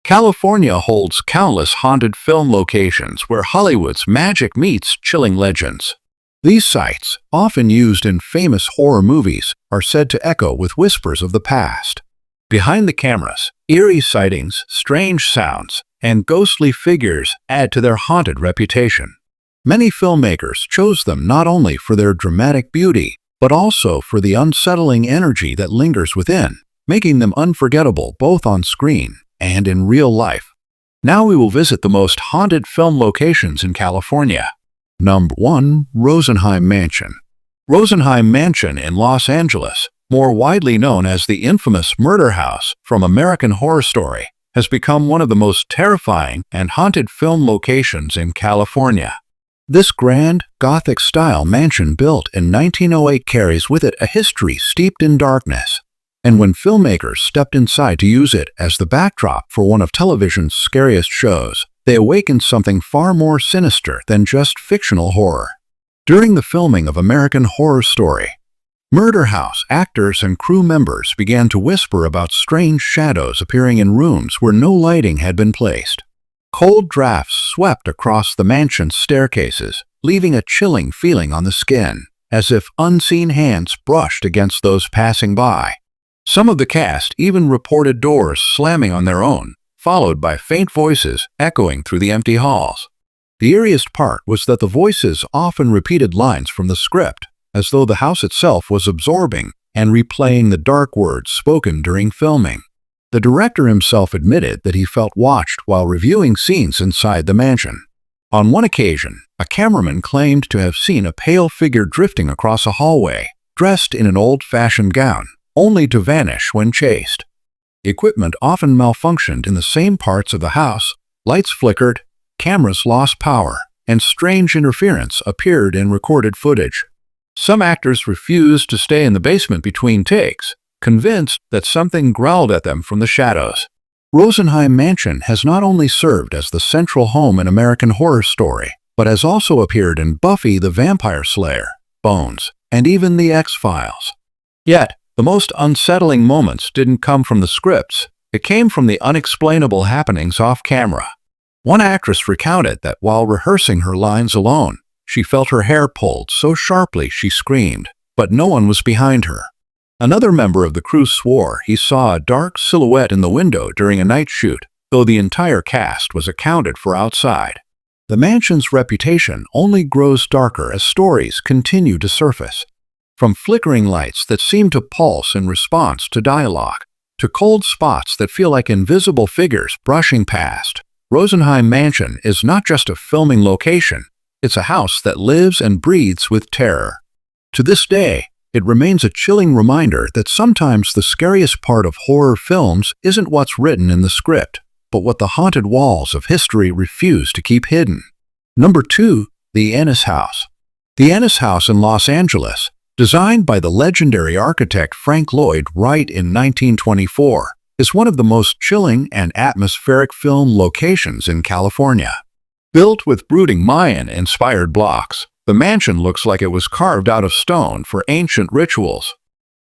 California holds countless haunted film locations where Hollywood's magic meets chilling legends. These sites, often used in famous horror movies, are said to echo with whispers of the past. Behind the cameras, eerie sightings, strange sounds, and ghostly figures add to their haunted reputation. Many filmmakers chose them not only for their dramatic beauty, but also for the unsettling energy that lingers within, making them unforgettable both on screen and in real life. Now we will visit the most haunted film locations in California. Number 1. Rosenheim Mansion. Rosenheim Mansion in Los Angeles, more widely known as the infamous murder house from American Horror Story, has become one of the most terrifying and haunted film locations in California. This grand, Gothic-style mansion built in 1908 carries with it a history steeped in darkness. And when filmmakers stepped inside to use it as the backdrop for one of television's scariest shows, they awakened something far more sinister than just fictional horror. During the filming of American Horror Story, Murder House actors and crew members began to whisper about strange shadows appearing in rooms where no lighting had been placed. Cold drafts swept across the mansion's staircases, leaving a chilling feeling on the skin, as if unseen hands brushed against those passing by. Some of the cast even reported doors slamming on their own, followed by faint voices echoing through the empty halls. The eeriest part was that the voices often repeated lines from the script, as though the house itself was absorbing and replaying the dark words spoken during filming. The director himself admitted that he felt watched while reviewing scenes inside the mansion. On one occasion, a cameraman claimed to have seen a pale figure drifting across a hallway, dressed in an old-fashioned gown, only to vanish when chased. Equipment often malfunctioned in the same parts of the house, lights flickered, cameras lost power, and strange interference appeared in recorded footage. Some actors refused to stay in the basement between takes, convinced that something growled at them from the shadows. Rosenheim Mansion has not only served as the central home in American Horror Story, but has also appeared in Buffy the Vampire Slayer, Bones, and even The X-Files. Yet, the most unsettling moments didn't come from the scripts. It came from the unexplainable happenings off-camera. One actress recounted that while rehearsing her lines alone, she felt her hair pulled so sharply she screamed, but no one was behind her. Another member of the crew swore he saw a dark silhouette in the window during a night shoot, though the entire cast was accounted for outside. The mansion's reputation only grows darker as stories continue to surface. From flickering lights that seem to pulse in response to dialogue, to cold spots that feel like invisible figures brushing past, Rosenheim Mansion is not just a filming location, it's a house that lives and breathes with terror. To this day, it remains a chilling reminder that sometimes the scariest part of horror films isn't what's written in the script, but what the haunted walls of history refuse to keep hidden. Number 2. The Ennis House. The Ennis House in Los Angeles, designed by the legendary architect Frank Lloyd Wright in 1924, is one of the most chilling and atmospheric film locations in California. Built with brooding Mayan-inspired blocks, the mansion looks like it was carved out of stone for ancient rituals.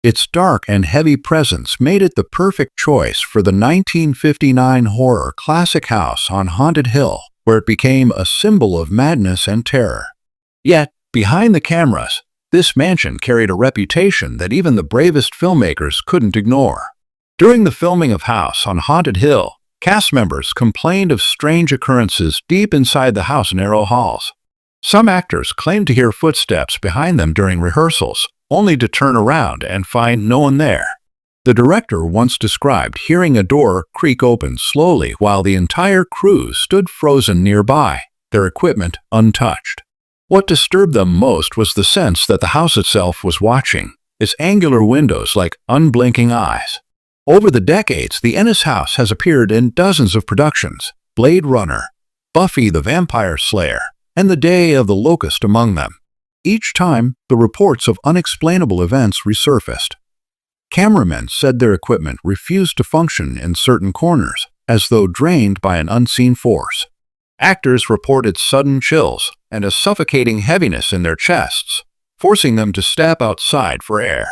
Its dark and heavy presence made it the perfect choice for the 1959 horror classic house on Haunted Hill, where it became a symbol of madness and terror. Yet, behind the cameras, this mansion carried a reputation that even the bravest filmmakers couldn't ignore. During the filming of House on Haunted Hill, cast members complained of strange occurrences deep inside the house's narrow halls. Some actors claimed to hear footsteps behind them during rehearsals, only to turn around and find no one there. The director once described hearing a door creak open slowly while the entire crew stood frozen nearby, their equipment untouched. What disturbed them most was the sense that the house itself was watching, its angular windows like unblinking eyes. Over the decades, the Ennis House has appeared in dozens of productions, Blade Runner, Buffy the Vampire Slayer, and The Day of the Locust among them. Each time, the reports of unexplainable events resurfaced. Cameramen said their equipment refused to function in certain corners, as though drained by an unseen force. Actors reported sudden chills and a suffocating heaviness in their chests, forcing them to step outside for air.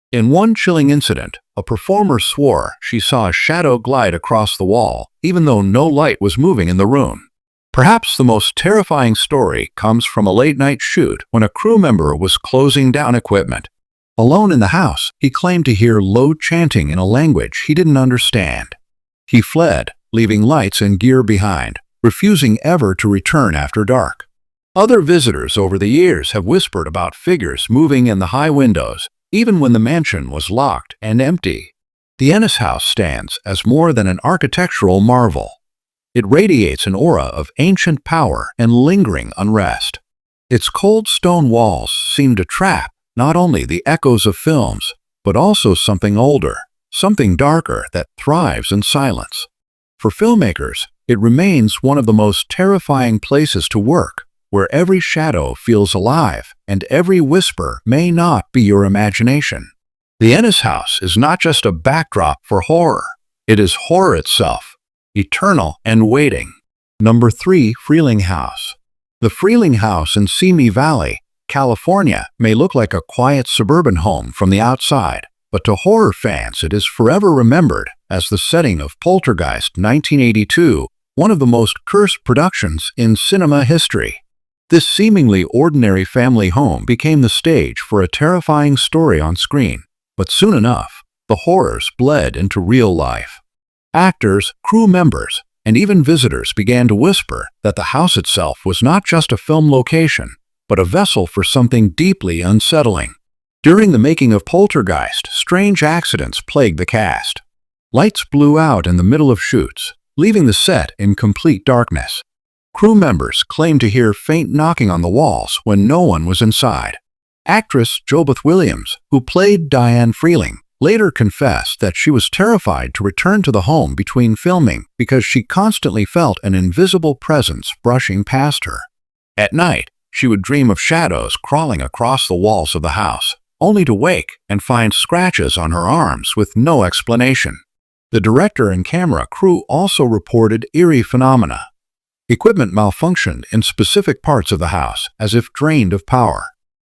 In one chilling incident, a performer swore she saw a shadow glide across the wall, even though no light was moving in the room. Perhaps the most terrifying story comes from a late-night shoot when a crew member was closing down equipment. Alone in the house, he claimed to hear low chanting in a language he didn't understand. He fled, leaving lights and gear behind, refusing ever to return after dark. Other visitors over the years have whispered about figures moving in the high windows, even when the mansion was locked and empty. The Ennis House stands as more than an architectural marvel. It radiates an aura of ancient power and lingering unrest. Its cold stone walls seem to trap not only the echoes of films, but also something older, something darker that thrives in silence. For filmmakers, it remains one of the most terrifying places to work, where every shadow feels alive and every whisper may not be your imagination. The Ennis House is not just a backdrop for horror. It is horror itself, eternal and waiting. Number 3. Freeling House. The Freeling House in Simi Valley, California, may look like a quiet suburban home from the outside, but to horror fans it is forever remembered as the setting of Poltergeist 1982, one of the most cursed productions in cinema history. This seemingly ordinary family home became the stage for a terrifying story on screen, but soon enough, the horrors bled into real life. Actors, crew members, and even visitors began to whisper that the house itself was not just a film location, but a vessel for something deeply unsettling. During the making of Poltergeist, strange accidents plagued the cast. Lights blew out in the middle of shoots, leaving the set in complete darkness. Crew members claimed to hear faint knocking on the walls when no one was inside. Actress JoBeth Williams, who played Diane Freeling, later confessed that she was terrified to return to the home between filming because she constantly felt an invisible presence brushing past her. At night, she would dream of shadows crawling across the walls of the house, only to wake and find scratches on her arms with no explanation. The director and camera crew also reported eerie phenomena. Equipment malfunctioned in specific parts of the house, as if drained of power.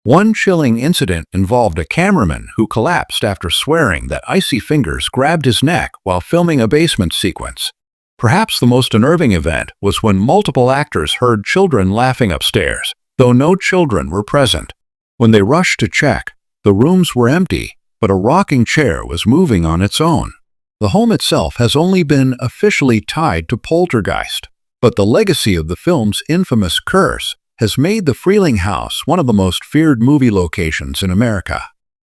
One chilling incident involved a cameraman who collapsed after swearing that icy fingers grabbed his neck while filming a basement sequence. Perhaps the most unnerving event was when multiple actors heard children laughing upstairs, though no children were present. When they rushed to check, the rooms were empty, but a rocking chair was moving on its own. The home itself has only been officially tied to Poltergeist, but the legacy of the film's infamous curse has made the Freeling House one of the most feared movie locations in America.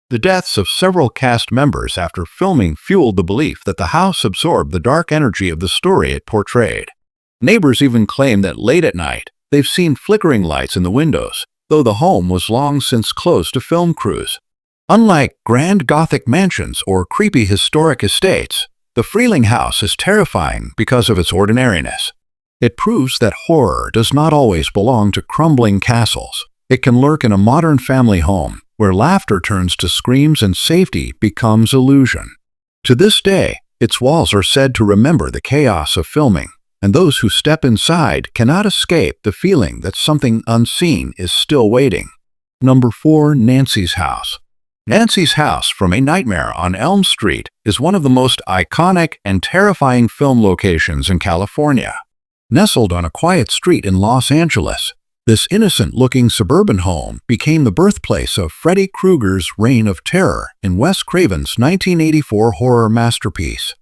The deaths of several cast members after filming fueled the belief that the house absorbed the dark energy of the story it portrayed. Neighbors even claim that late at night, they've seen flickering lights in the windows, though the home was long since closed to film crews. Unlike grand Gothic mansions or creepy historic estates, the Freeling House is terrifying because of its ordinariness. It proves that horror does not always belong to crumbling castles. It can lurk in a modern family home, where laughter turns to screams and safety becomes illusion. To this day, its walls are said to remember the chaos of filming, and those who step inside cannot escape the feeling that something unseen is still waiting. Number 4. Nancy's House. Nancy's House from A Nightmare on Elm Street is one of the most iconic and terrifying film locations in California. Nestled on a quiet street in Los Angeles, this innocent-looking suburban home became the birthplace of Freddy Krueger's reign of terror in Wes Craven's 1984 horror masterpiece.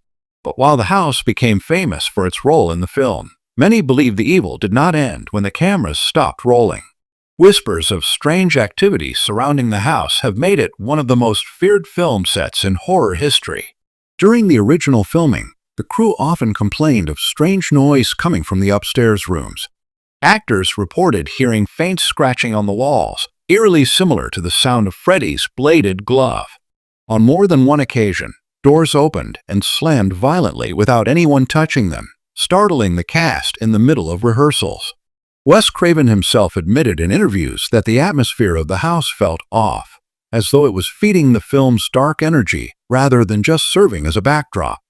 But while the house became famous for its role in the film, many believe the evil did not end when the cameras stopped rolling. Whispers of strange activities surrounding the house have made it one of the most feared film sets in horror history. During the original filming, the crew often complained of strange noise coming from the upstairs rooms. Actors reported hearing faint scratching on the walls, eerily similar to the sound of Freddy's bladed glove. On more than one occasion, doors opened and slammed violently without anyone touching them, startling the cast in the middle of rehearsals. Wes Craven himself admitted in interviews that the atmosphere of the house felt off, as though it was feeding the film's dark energy rather than just serving as a backdrop.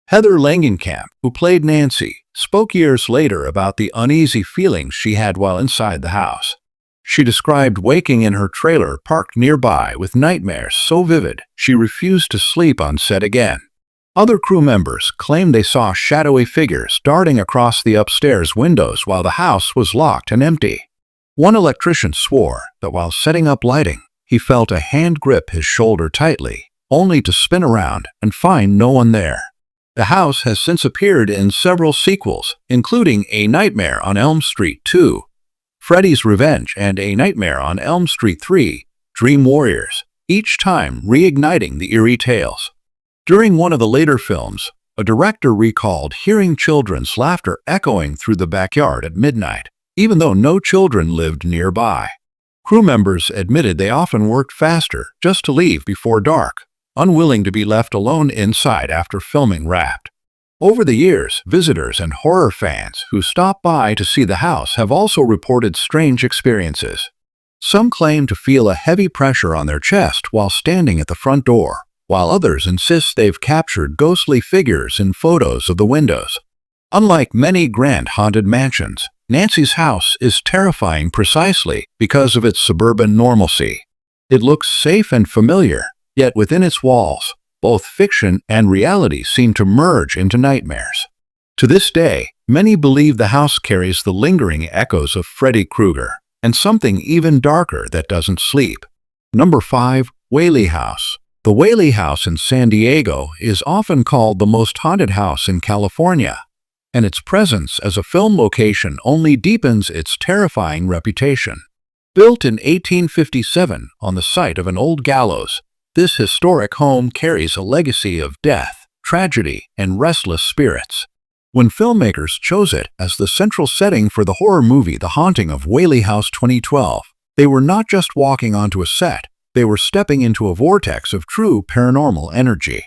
Heather Langenkamp, who played Nancy, spoke years later about the uneasy feelings she had while inside the house. She described waking in her trailer parked nearby with nightmares so vivid she refused to sleep on set again. Other crew members claimed they saw shadowy figures darting across the upstairs windows while the house was locked and empty. One electrician swore that while setting up lighting, he felt a hand grip his shoulder tightly, only to spin around and find no one there. The house has since appeared in several sequels, including A Nightmare on Elm Street 2, Freddy's Revenge, and A Nightmare on Elm Street 3, Dream Warriors, each time reigniting the eerie tales. During one of the later films, a director recalled hearing children's laughter echoing through the backyard at midnight, even though no children lived nearby. Crew members admitted they often worked faster just to leave before dark, unwilling to be left alone inside after filming wrapped. Over the years, visitors and horror fans who stop by to see the house have also reported strange experiences. Some claim to feel a heavy pressure on their chest while standing at the front door, while others insist they've captured ghostly figures in photos of the windows. Unlike many grand haunted mansions, Nancy's house is terrifying precisely because of its suburban normalcy. It looks safe and familiar, yet within its walls, both fiction and reality seem to merge into nightmares. To this day, many believe the house carries the lingering echoes of Freddy Krueger and something even darker that doesn't sleep. Number 5. Whaley House. The Whaley House in San Diego is often called the most haunted house in California, and its presence as a film location only deepens its terrifying reputation. Built in 1857 on the site of an old gallows, this historic home carries a legacy of death, tragedy, and restless spirits. When filmmakers chose it as the central setting for the horror movie The Haunting of Whaley House 2012, they were not just walking onto a set, they were stepping into a vortex of true paranormal energy.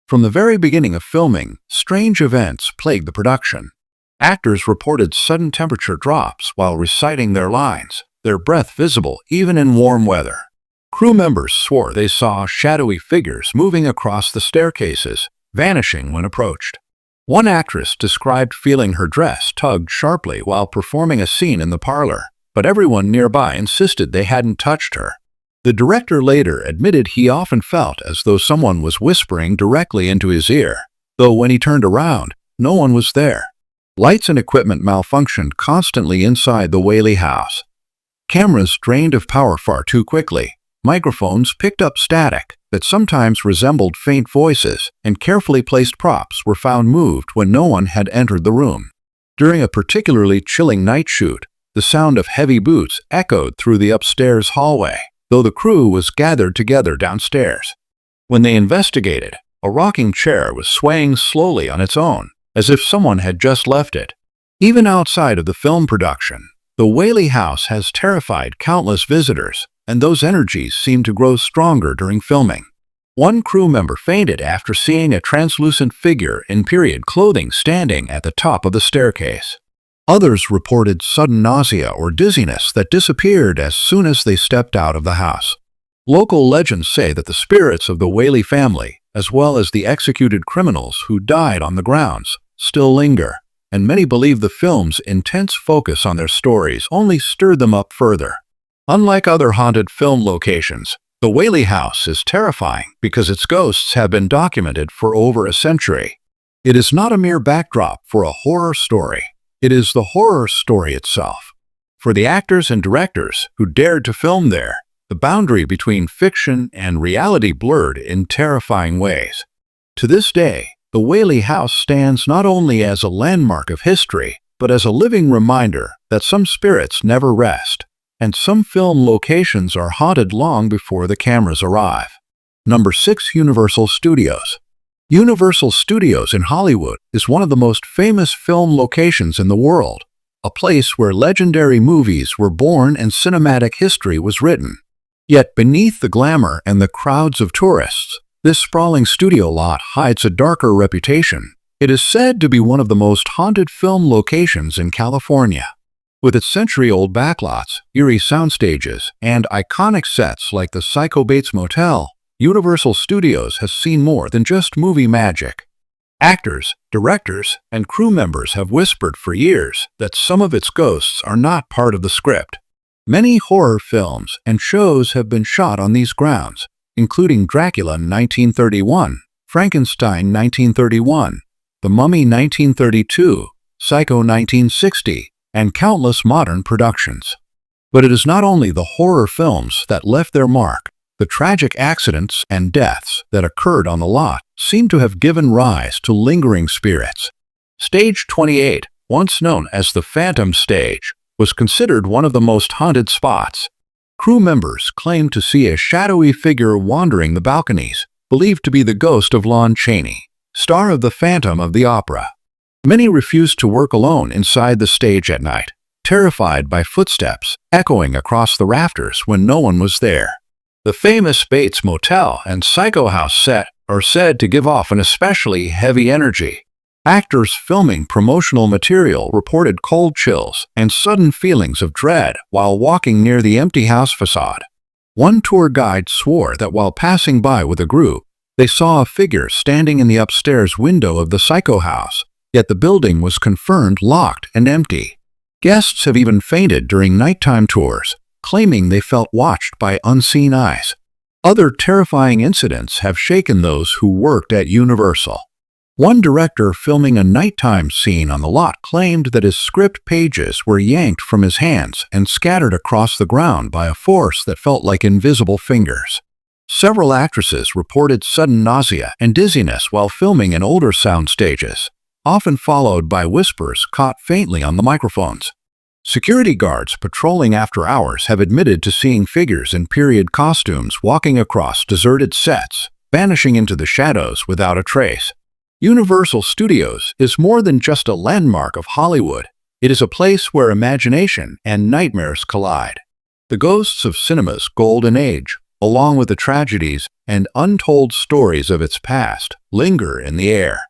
From the very beginning of filming, strange events plagued the production. Actors reported sudden temperature drops while reciting their lines, their breath visible even in warm weather. Crew members swore they saw shadowy figures moving across the staircases, vanishing when approached. One actress described feeling her dress tugged sharply while performing a scene in the parlor, but everyone nearby insisted they hadn't touched her. The director later admitted he often felt as though someone was whispering directly into his ear, though when he turned around, no one was there. Lights and equipment malfunctioned constantly inside the Whaley house. Cameras drained of power far too quickly. Microphones picked up static that sometimes resembled faint voices, and carefully placed props were found moved when no one had entered the room. During a particularly chilling night shoot, the sound of heavy boots echoed through the upstairs hallway, though the crew was gathered together downstairs. When they investigated, a rocking chair was swaying slowly on its own, as if someone had just left it. Even outside of the film production, the Whaley House has terrified countless visitors, and those energies seem to grow stronger during filming. One crew member fainted after seeing a translucent figure in period clothing standing at the top of the staircase. Others reported sudden nausea or dizziness that disappeared as soon as they stepped out of the house. Local legends say that the spirits of the Whaley family, as well as the executed criminals who died on the grounds, still linger, and many believe the film's intense focus on their stories only stirred them up further. Unlike other haunted film locations, the Whaley House is terrifying because its ghosts have been documented for over a century. It is not a mere backdrop for a horror story. It is the horror story itself. For the actors and directors who dared to film there, the boundary between fiction and reality blurred in terrifying ways. To this day, the Whaley House stands not only as a landmark of history, but as a living reminder that some spirits never rest, and some film locations are haunted long before the cameras arrive. Number 6. Universal Studios. Universal Studios in Hollywood is one of the most famous film locations in the world, a place where legendary movies were born and cinematic history was written. Yet beneath the glamour and the crowds of tourists, this sprawling studio lot hides a darker reputation. It is said to be one of the most haunted film locations in California. With its century-old backlots, eerie soundstages, and iconic sets like the Psycho Bates Motel, Universal Studios has seen more than just movie magic. Actors, directors, and crew members have whispered for years that some of its ghosts are not part of the script. Many horror films and shows have been shot on these grounds, including Dracula 1931, Frankenstein 1931, The Mummy 1932, Psycho 1960, and countless modern productions. But it is not only the horror films that left their mark. The tragic accidents and deaths that occurred on the lot seem to have given rise to lingering spirits. Stage 28, once known as the Phantom Stage, was considered one of the most haunted spots. Crew members claimed to see a shadowy figure wandering the balconies, believed to be the ghost of Lon Chaney, star of the Phantom of the Opera. Many refused to work alone inside the stage at night, terrified by footsteps echoing across the rafters when no one was there. The famous Bates Motel and Psycho House set are said to give off an especially heavy energy. Actors filming promotional material reported cold chills and sudden feelings of dread while walking near the empty house facade. One tour guide swore that while passing by with a group, they saw a figure standing in the upstairs window of the Psycho House, yet the building was confirmed locked and empty. Guests have even fainted during nighttime tours, claiming they felt watched by unseen eyes. Other terrifying incidents have shaken those who worked at Universal. One director filming a nighttime scene on the lot claimed that his script pages were yanked from his hands and scattered across the ground by a force that felt like invisible fingers. Several actresses reported sudden nausea and dizziness while filming in older sound stages, often followed by whispers caught faintly on the microphones. Security guards patrolling after hours have admitted to seeing figures in period costumes walking across deserted sets, vanishing into the shadows without a trace. Universal Studios is more than just a landmark of Hollywood. It is a place where imagination and nightmares collide. The ghosts of cinema's golden age, along with the tragedies and untold stories of its past, linger in the air.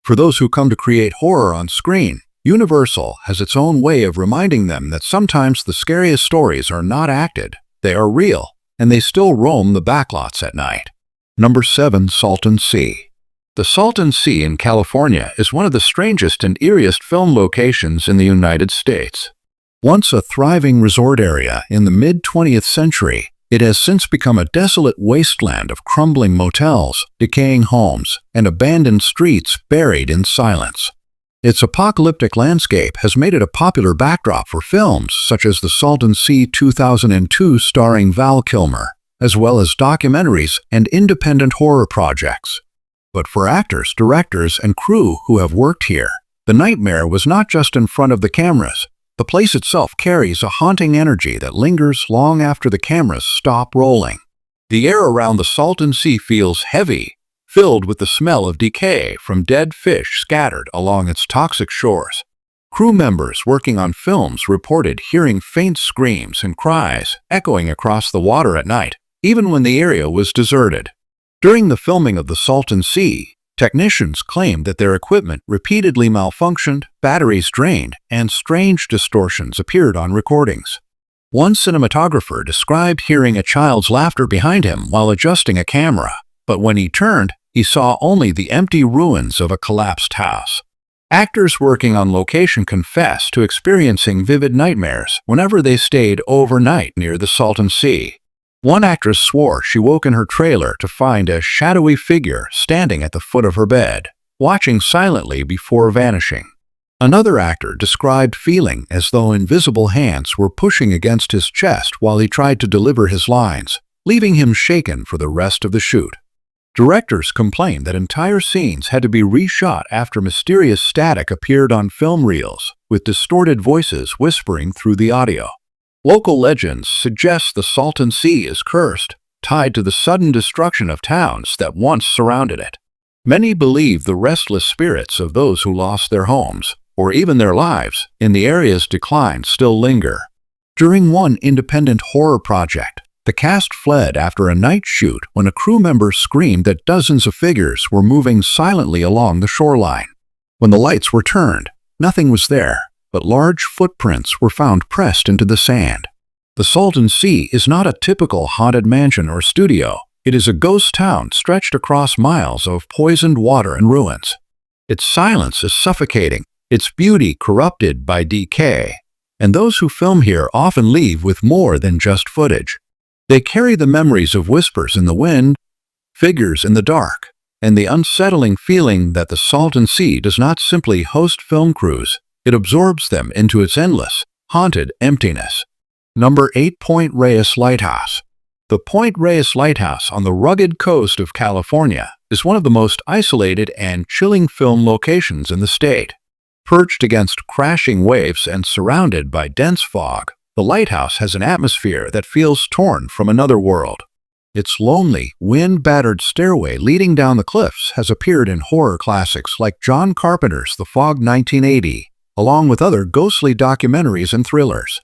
For those who come to create horror on screen, Universal has its own way of reminding them that sometimes the scariest stories are not acted, they are real, and they still roam the backlots at night. Number 7. Salton Sea. The Salton Sea in California is one of the strangest and eeriest film locations in the United States. Once a thriving resort area in the mid-20th century, it has since become a desolate wasteland of crumbling motels, decaying homes, and abandoned streets buried in silence. Its apocalyptic landscape has made it a popular backdrop for films such as The Salton Sea 2002 starring Val Kilmer, as well as documentaries and independent horror projects. But for actors, directors, and crew who have worked here, the nightmare was not just in front of the cameras. The place itself carries a haunting energy that lingers long after the cameras stop rolling. The air around the Salton Sea feels heavy, filled with the smell of decay from dead fish scattered along its toxic shores. Crew members working on films reported hearing faint screams and cries echoing across the water at night, even when the area was deserted. During the filming of the Salton Sea, technicians claimed that their equipment repeatedly malfunctioned, batteries drained, and strange distortions appeared on recordings. One cinematographer described hearing a child's laughter behind him while adjusting a camera, but when he turned, he saw only the empty ruins of a collapsed house. Actors working on location confessed to experiencing vivid nightmares whenever they stayed overnight near the Salton Sea. One actress swore she woke in her trailer to find a shadowy figure standing at the foot of her bed, watching silently before vanishing. Another actor described feeling as though invisible hands were pushing against his chest while he tried to deliver his lines, leaving him shaken for the rest of the shoot. Directors complained that entire scenes had to be reshot after mysterious static appeared on film reels, with distorted voices whispering through the audio. Local legends suggest the Salton Sea is cursed, tied to the sudden destruction of towns that once surrounded it. Many believe the restless spirits of those who lost their homes, or even their lives, in the area's decline still linger. During one independent horror project, the cast fled after a night shoot when a crew member screamed that dozens of figures were moving silently along the shoreline. When the lights were turned, nothing was there, but large footprints were found pressed into the sand. The Salton Sea is not a typical haunted mansion or studio. It is a ghost town stretched across miles of poisoned water and ruins. Its silence is suffocating, its beauty corrupted by decay. and those who film here often leave with more than just footage. They carry the memories of whispers in the wind, figures in the dark, and the unsettling feeling that the Salton Sea does not simply host film crews, it absorbs them into its endless, haunted emptiness. Number 8. Point Reyes Lighthouse. The Point Reyes Lighthouse on the rugged coast of California is one of the most isolated and chilling film locations in the state. Perched against crashing waves and surrounded by dense fog, the lighthouse has an atmosphere that feels torn from another world. Its lonely, wind-battered stairway leading down the cliffs has appeared in horror classics like John Carpenter's The Fog 1980, along with other ghostly documentaries and thrillers.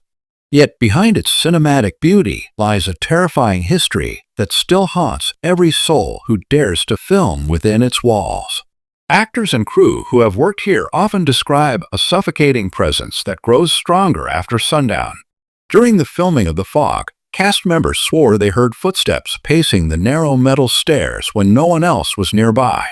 Yet behind its cinematic beauty lies a terrifying history that still haunts every soul who dares to film within its walls. Actors and crew who have worked here often describe a suffocating presence that grows stronger after sundown. During the filming of The Fog, cast members swore they heard footsteps pacing the narrow metal stairs when no one else was nearby.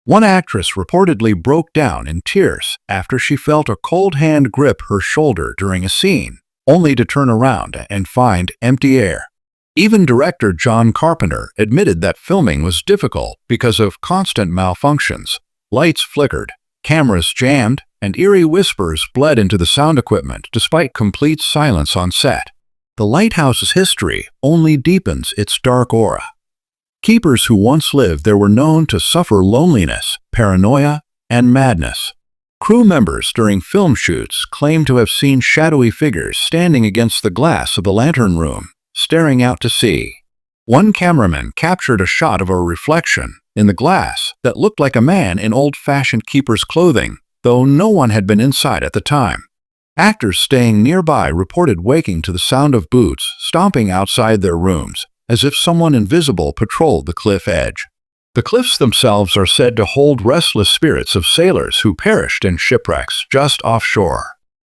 One actress reportedly broke down in tears after she felt a cold hand grip her shoulder during a scene, only to turn around and find empty air. Even director John Carpenter admitted that filming was difficult because of constant malfunctions. Lights flickered, cameras jammed, and eerie whispers bled into the sound equipment despite complete silence on set. The lighthouse's history only deepens its dark aura. Keepers who once lived there were known to suffer loneliness, paranoia, and madness. Crew members during film shoots claimed to have seen shadowy figures standing against the glass of the lantern room, staring out to sea. One cameraman captured a shot of a reflection in the glass that looked like a man in old-fashioned keeper's clothing, though no one had been inside at the time. Actors staying nearby reported waking to the sound of boots stomping outside their rooms, as if someone invisible patrolled the cliff edge. The cliffs themselves are said to hold restless spirits of sailors who perished in shipwrecks just offshore.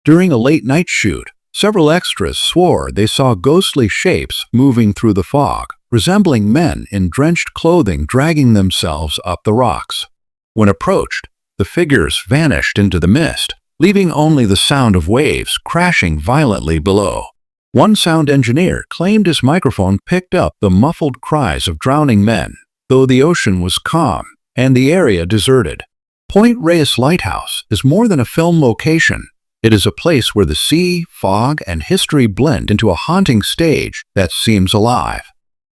During a late-night shoot, several extras swore they saw ghostly shapes moving through the fog, resembling men in drenched clothing dragging themselves up the rocks. When approached, the figures vanished into the mist, leaving only the sound of waves crashing violently below. One sound engineer claimed his microphone picked up the muffled cries of drowning men, though the ocean was calm and the area deserted. Point Reyes Lighthouse is more than a film location. It is a place where the sea, fog, and history blend into a haunting stage that seems alive.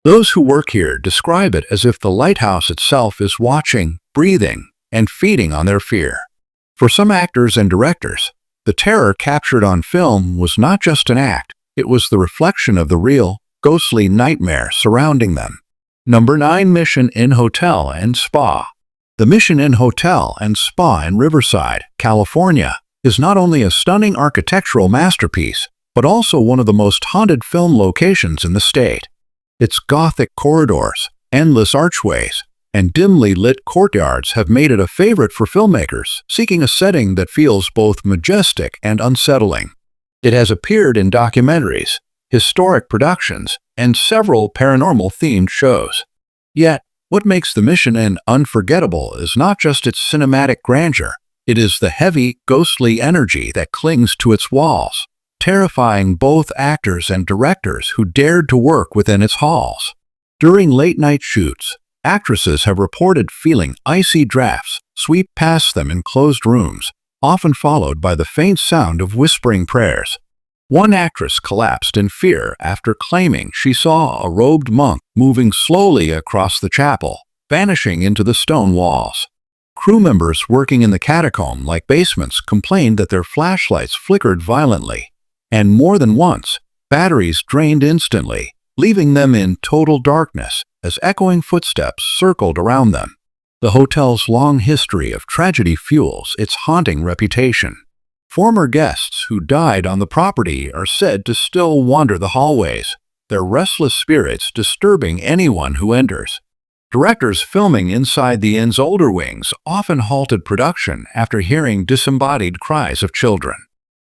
Those who work here describe it as if the lighthouse itself is watching, breathing, and feeding on their fear. For some actors and directors, the terror captured on film was not just an act, it was the reflection of the real, ghostly nightmare surrounding them. Number 9. Mission Inn Hotel and Spa. The Mission Inn Hotel and Spa in Riverside, California, is not only a stunning architectural masterpiece, but also one of the most haunted film locations in the state. Its Gothic corridors, endless archways, and dimly lit courtyards have made it a favorite for filmmakers seeking a setting that feels both majestic and unsettling. It has appeared in documentaries, historic productions, and several paranormal-themed shows. Yet, what makes the Mission Inn unforgettable is not just its cinematic grandeur, it is the heavy, ghostly energy that clings to its walls, terrifying both actors and directors who dared to work within its halls. During late-night shoots, actresses have reported feeling icy drafts sweep past them in closed rooms, often followed by the faint sound of whispering prayers. One actress collapsed in fear after claiming she saw a robed monk moving slowly across the chapel, vanishing into the stone walls. Crew members working in the catacomb-like basements complained that their flashlights flickered violently, and more than once, batteries drained instantly, leaving them in total darkness as echoing footsteps circled around them. The hotel's long history of tragedy fuels its haunting reputation. Former guests who died on the property are said to still wander the hallways, their restless spirits disturbing anyone who enters. Directors filming inside the inn's older wings often halted production after hearing disembodied cries of children.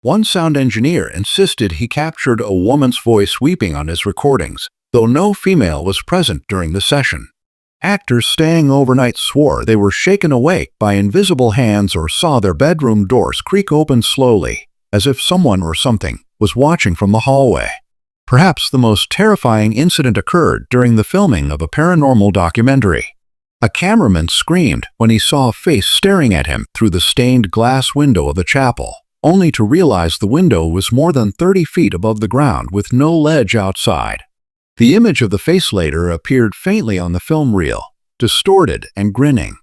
One sound engineer insisted he captured a woman's voice weeping on his recordings, though no female was present during the session. Actors staying overnight swore they were shaken awake by invisible hands or saw their bedroom doors creak open slowly, as if someone or something was watching from the hallway. Perhaps the most terrifying incident occurred during the filming of a paranormal documentary. A cameraman screamed when he saw a face staring at him through the stained glass window of the chapel, only to realize the window was more than 30 feet above the ground with no ledge outside. The image of the face later appeared faintly on the film reel, distorted and grinning.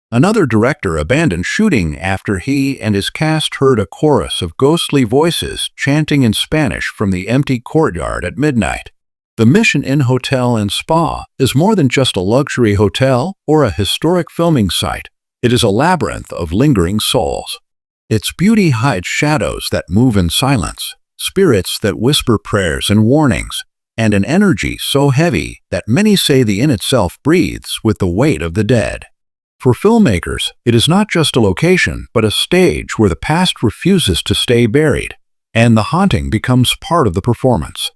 Another director abandoned shooting after he and his cast heard a chorus of ghostly voices chanting in Spanish from the empty courtyard at midnight. The Mission Inn Hotel and Spa is more than just a luxury hotel or a historic filming site. It is a labyrinth of lingering souls. Its beauty hides shadows that move in silence, spirits that whisper prayers and warnings, and an energy so heavy that many say the inn itself breathes with the weight of the dead. For filmmakers, it is not just a location, but a stage where the past refuses to stay buried, and the haunting becomes part of the performance.